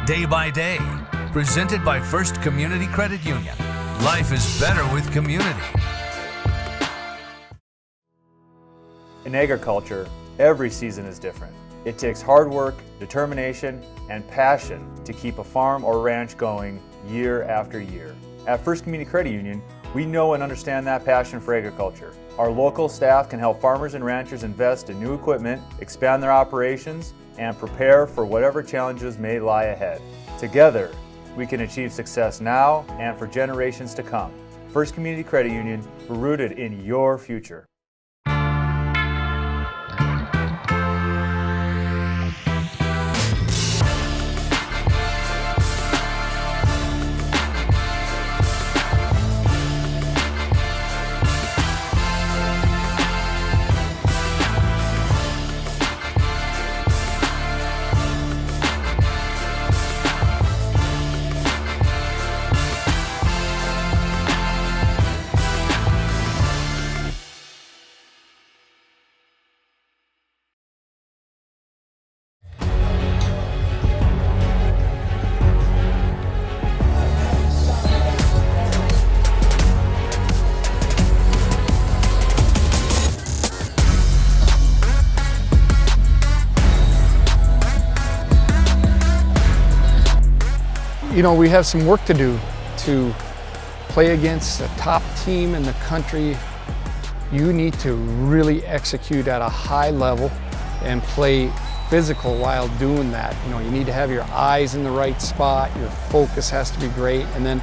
day by day. Presented by First Community Credit Union. Life is better with community. In agriculture, every season is different. It takes hard work, determination, and passion to keep a farm or ranch going year after year. At First Community Credit Union, we know and understand that passion for agriculture. Our local staff can help farmers and ranchers invest in new equipment, expand their operations, and prepare for whatever challenges may lie ahead. Together, we can achieve success now and for generations to come. First Community Credit Union, we're rooted in your future. You know, we have some work to do to play against a top team in the country. You need to really execute at a high level and play physical while doing that. You know, you need to have your eyes in the right spot, your focus has to be great, and then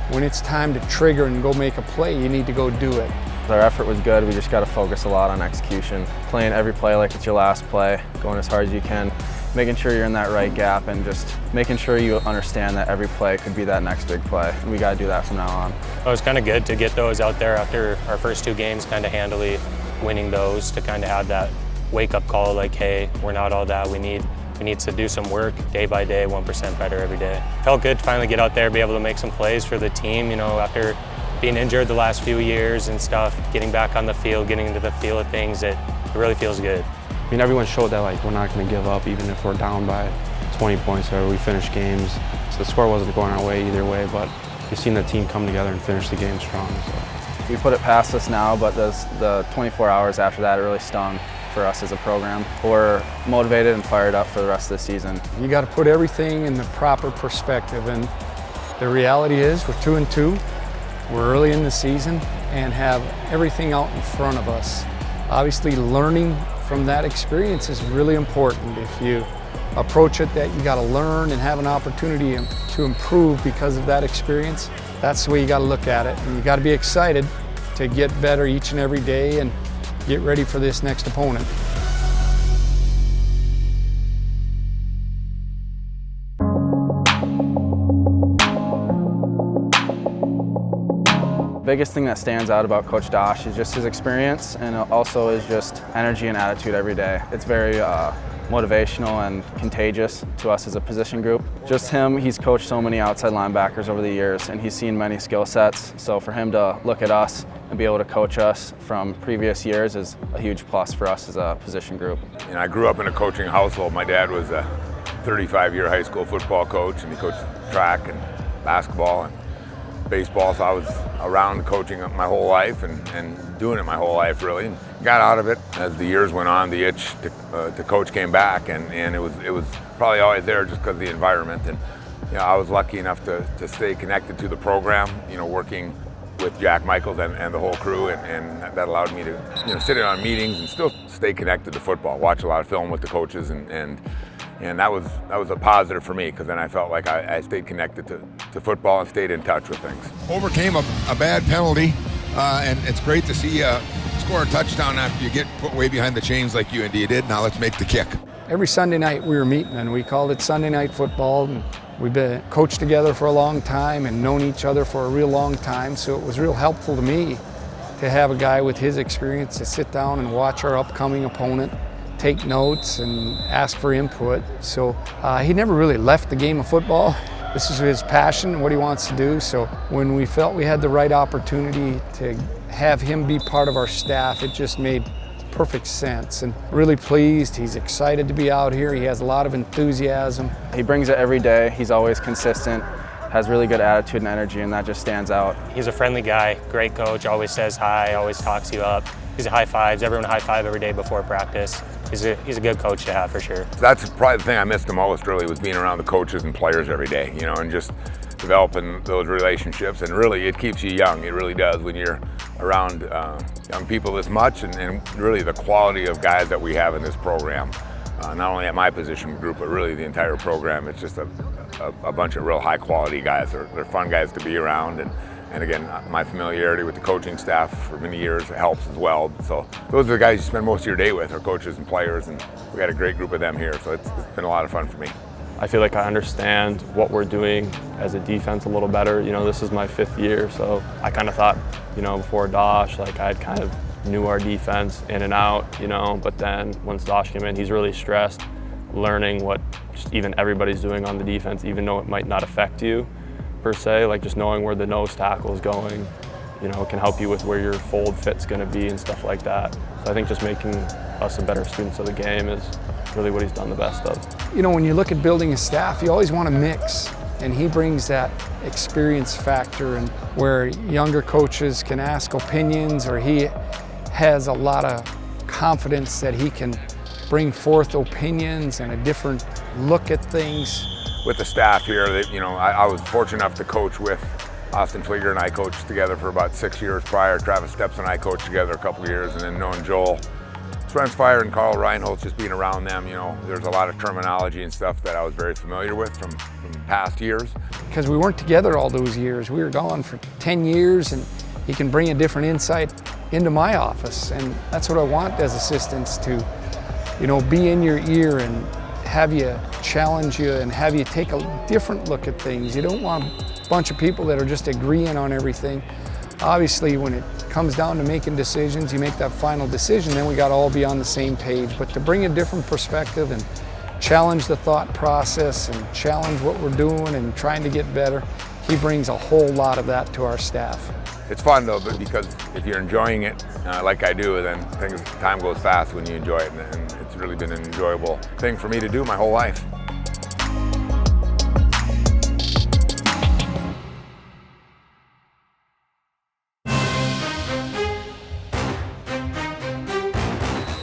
when it's time to trigger and go make a play, you need to go do it. Our effort was good, we just got to focus a lot on execution. Playing every play like it's your last play, going as hard as you can, making sure you're in that right gap and just making sure you understand that every play could be that next big play. And we got to do that from now on. It was kind of good to get those out there after our first two games, kind of handily winning those, to kind of have that wake-up call like, hey, we're not all that. We need to do some work day by day, 1% better every day. Felt good to finally get out there, be able to make some plays for the team, you know, after being injured the last few years and stuff, getting back on the field, getting into the feel of things, it really feels good. I mean, everyone showed that like we're not going to give up even if we're down by 20 points or we finish games. So the score wasn't going our way either way, but we've seen the team come together and finish the game strong. So. We put it past us now, but the 24 hours after that, it really stung for us as a program. We're motivated and fired up for the rest of the season. You got to put everything in the proper perspective, and the reality is we're 2-2. We're early in the season and have everything out in front of us. Obviously, learning from that experience is really important. If you approach it that you got to learn and have an opportunity to improve because of that experience, that's the way you got to look at it. And you got to be excited to get better each and every day and get ready for this next opponent. The biggest thing that stands out about Coach Dosch is just his experience, and also is just energy and attitude every day. It's very motivational and contagious to us as a position group. Just him, he's coached so many outside linebackers over the years, and he's seen many skill sets. So for him to look at us and be able to coach us from previous years is a huge plus for us as a position group. And I grew up in a coaching household. My dad was a 35-year high school football coach, and he coached track and basketball and baseball, so I was around coaching my whole life and doing it my whole life, really. And got out of it as the years went on. The itch to coach came back, and it was probably always there just because of the environment. And you know, I was lucky enough to stay connected to the program, you know, working with Jack Michaels and the whole crew, and that allowed me to sit in on meetings and still stay connected to football, watch a lot of film with the coaches, and that was a positive for me, because then I felt like I stayed connected to football and stayed in touch with things. Overcame a bad penalty, and it's great to see you score a touchdown after you get put way behind the chains like UND did. Now let's make the kick. Every Sunday night we were meeting, and we called it Sunday Night Football. And we've been coached together for a long time and known each other for a real long time, so it was real helpful to me to have a guy with his experience to sit down and watch our upcoming opponent, take notes and ask for input. So he never really left the game of football. This is his passion, what he wants to do. So when we felt we had the right opportunity to have him be part of our staff, it just made perfect sense, and really pleased. He's excited to be out here. He has a lot of enthusiasm. He brings it every day. He's always consistent, has really good attitude and energy, and that just stands out. He's a friendly guy, great coach, always says hi, always talks you up. He's a high fives, everyone high five every day before practice. He's a good coach to have for sure. That's probably the thing I missed the most, really, was being around the coaches and players every day, you know, and just developing those relationships. And really, it keeps you young. It really does when you're around young people this much, and really the quality of guys that we have in this program. Not only at my position group, but really the entire program. It's just a bunch of real high quality guys. They're fun guys to be around, and again, my familiarity with the coaching staff for many years helps as well. So those are the guys you spend most of your day with, are coaches and players, and we got a great group of them here. So it's been a lot of fun for me. I feel like I understand what we're doing as a defense a little better. You know, this is my 5th year, so I kind of thought, you know, before Dosch, like I kind of knew our defense in and out, you know, but then once Dosch came in, he's really stressed learning what just even everybody's doing on the defense, even though it might not affect you per se, like just knowing where the nose tackle is going, you know, can help you with where your fold fit's going to be and stuff like that. So I think just making us a better students of the game is really what he's done the best of. You know, when you look at building a staff, you always want to mix, and he brings that experience factor, and where younger coaches can ask opinions, or he has a lot of confidence that he can bring forth opinions and a different look at things. With the staff here, that, you know, I was fortunate enough to coach with Austin Flieger, and I coached together for about 6 years prior. Travis Steps and I coached together a couple of years, and then knowing Joel Fire and Carl Reinholtz, just being around them, you know, there's a lot of terminology and stuff that I was very familiar with from past years. Because we weren't together all those years. We were gone for 10 years, and he can bring a different insight into my office. And that's what I want as assistants, to, you know, be in your ear and have you challenge you and have you take a different look at things. You don't want a bunch of people that are just agreeing on everything. Obviously, when it comes down to making decisions, you make that final decision, then we got to all be on the same page. But to bring a different perspective and challenge the thought process and challenge what we're doing and trying to get better, he brings a whole lot of that to our staff. It's fun though, but because if you're enjoying it like I do, then time goes fast when you enjoy it, and it's really been an enjoyable thing for me to do my whole life.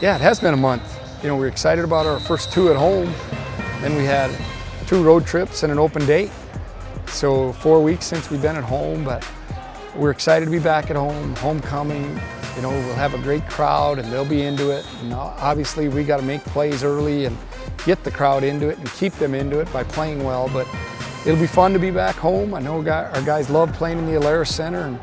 Yeah, it has been a month. You know, we're excited about our first 2 at home. Then we had 2 road trips and an open date. So 4 weeks since we've been at home, but we're excited to be back at home, homecoming. You know, we'll have a great crowd and they'll be into it. And obviously we got to make plays early and get the crowd into it and keep them into it by playing well. But it'll be fun to be back home. I know our guys love playing in the Alaris Center, and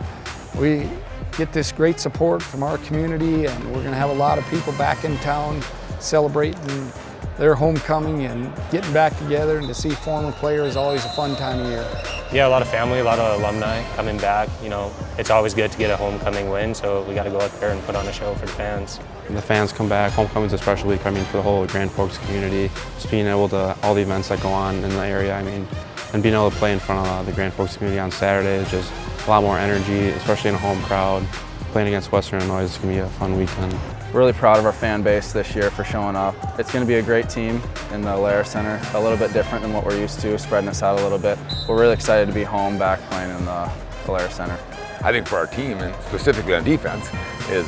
we get this great support from our community, and we're going to have a lot of people back in town celebrating their homecoming and getting back together, and to see former players is always a fun time of year. Yeah, a lot of family, a lot of alumni coming back. You know, it's always good to get a homecoming win, so we got to go out there and put on a show for the fans. When the fans come back, homecoming's a special week, I mean, for the whole Grand Forks community. Just being able to, all the events that go on in the area, I mean, and being able to play in front of the Grand Forks community on Saturday is just a lot more energy, especially in a home crowd. Playing against Western Illinois is going to be a fun weekend. Really proud of our fan base this year for showing up. It's going to be a great team in the Alaris Center, a little bit different than what we're used to, spreading us out a little bit. We're really excited to be home back playing in the Alaris Center. I think for our team, and specifically on defense, is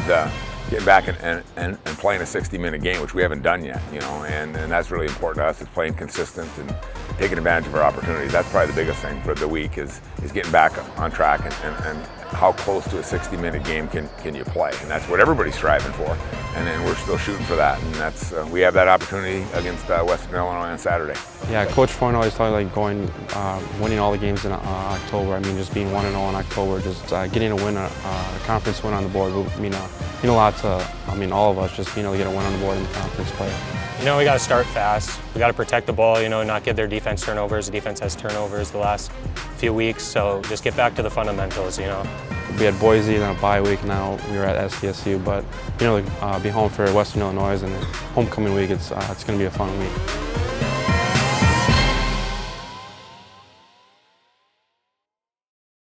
getting back and playing a 60-minute game, which we haven't done yet, you know, and that's really important to us, is playing consistent and taking advantage of our opportunities. That's probably the biggest thing for the week, is getting back on track and how close to a 60-minute game can you play, and that's what everybody's striving for, and then we're still shooting for that, and that's we have that opportunity against Western Illinois on Saturday. Yeah, Coach Foyne always talked like winning all the games in October. I mean, just being 1-0 in October, just getting a win, a conference win on the board would mean a lot to, I mean, all of us, just being able to get a win on the board in the conference play. You know, we got to start fast. We got to protect the ball, you know, not give their defense turnovers. The defense has turnovers the last few weeks, so just get back to the fundamentals, you know. We had Boise, then a bye week, now we were at SDSU, but, you know, be home for Western Illinois and homecoming week, it's going to be a fun week.